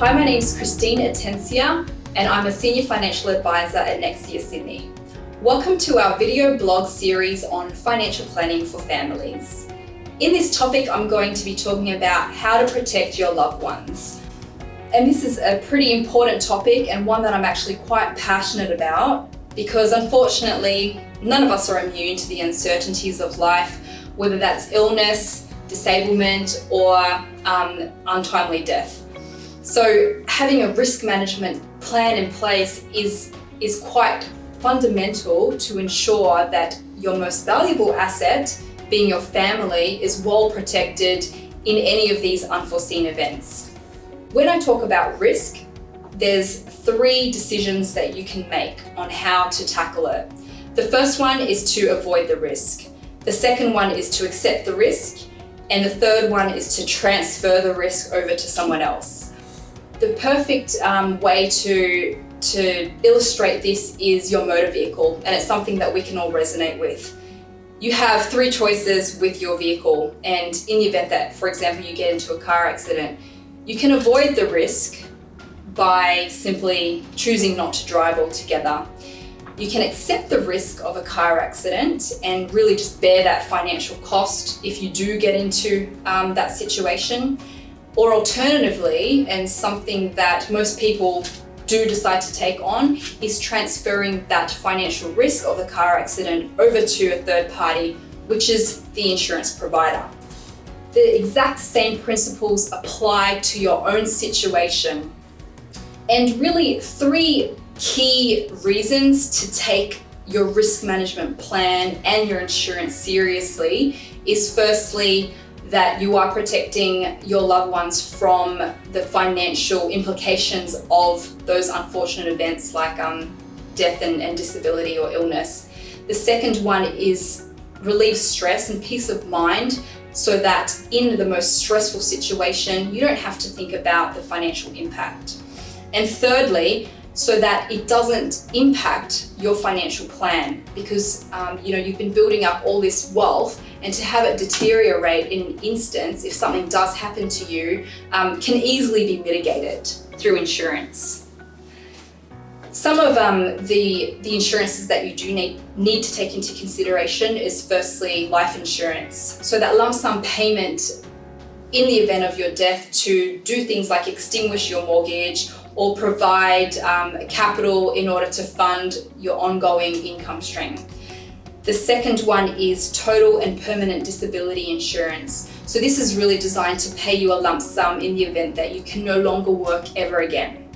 Hi, my name is Atencia, and I'm a Senior Financial Advisor at Nexia, Sydney. Welcome to our video blog series on financial planning for families. In this topic, I'm going to be talking about how to protect your loved ones. And this is a pretty important topic and one that I'm actually quite passionate about because unfortunately, none of us are immune to the uncertainties of life, whether that's illness, disablement, or untimely death. So having a risk management plan in place is quite fundamental to ensure that your most valuable asset, being your family, is well protected in any of these unforeseen events. When I talk about risk, there's 3 decisions that you can make on how to tackle it. The first one is to avoid the risk. The second one is to accept the risk. And the third one is to transfer the risk over to someone else. The perfect way to illustrate this is your motor vehicle, and it's something that we can all resonate with. You have 3 choices with your vehicle, and in the event that, for example, you get into a car accident, you can avoid the risk by simply choosing not to drive altogether. You can accept the risk of a car accident and really just bear that financial cost if you do get into that situation. Or alternatively, and something that most people do decide to take on, is transferring that financial risk of the car accident over to a third party, which is the insurance provider. The exact same principles apply to your own situation. And really 3 key reasons to take your risk management plan and your insurance seriously is firstly, that you are protecting your loved ones from the financial implications of those unfortunate events like death and disability or illness. The second one is relieve stress and peace of mind so that in the most stressful situation, you don't have to think about the financial impact. And thirdly, so that it doesn't impact your financial plan because you've been building up all this wealth, and to have it deteriorate in an instance if something does happen to you can easily be mitigated through insurance. Some of the insurances that you do need to take into consideration is firstly life insurance. So that lump sum payment in the event of your death to do things like extinguish your mortgage or provide capital in order to fund your ongoing income stream. The second one is total and permanent disability insurance. So this is really designed to pay you a lump sum in the event that you can no longer work ever again.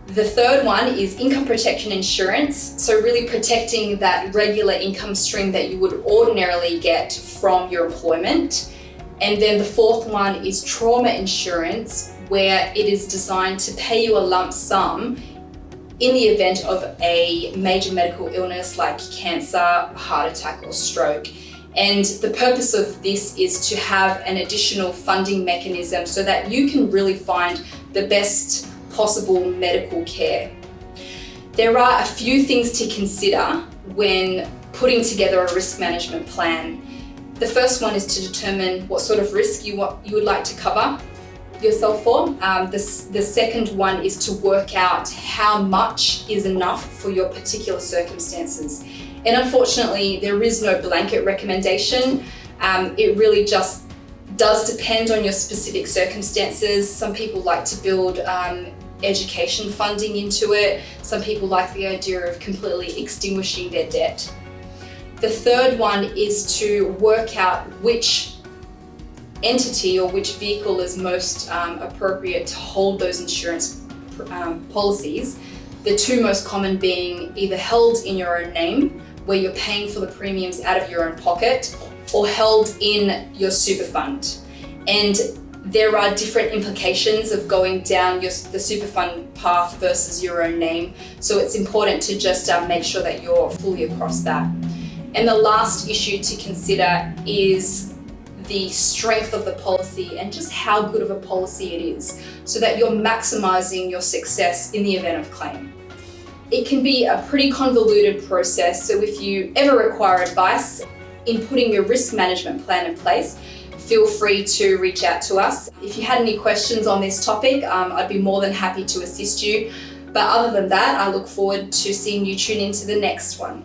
The third one is income protection insurance. So really protecting that regular income stream that you would ordinarily get from your employment. And then the fourth one is trauma insurance, where it is designed to pay you a lump sum in the event of a major medical illness like cancer, heart attack, or stroke. And the purpose of this is to have an additional funding mechanism so that you can really find the best possible medical care. There are a few things to consider when putting together a risk management plan. The first one is to determine what sort of risk you would like to cover yourself for. The second one is to work out how much is enough for your particular circumstances. And unfortunately, there is no blanket recommendation. It really just does depend on your specific circumstances. Some people like to build education funding into it. Some people like the idea of completely extinguishing their debt. The third one is to work out which entity or which vehicle is most appropriate to hold those insurance policies. The 2 most common being either held in your own name, where you're paying for the premiums out of your own pocket, or held in your super fund. And there are different implications of going down the super fund path versus your own name. So it's important to just make sure that you're fully across that. And the last issue to consider is the strength of the policy and just how good of a policy it is so that you're maximizing your success in the event of claim. It can be a pretty convoluted process, so if you ever require advice in putting your risk management plan in place, feel free to reach out to us. If you had any questions on this topic, I'd be more than happy to assist you. But other than that, I look forward to seeing you tune into the next one.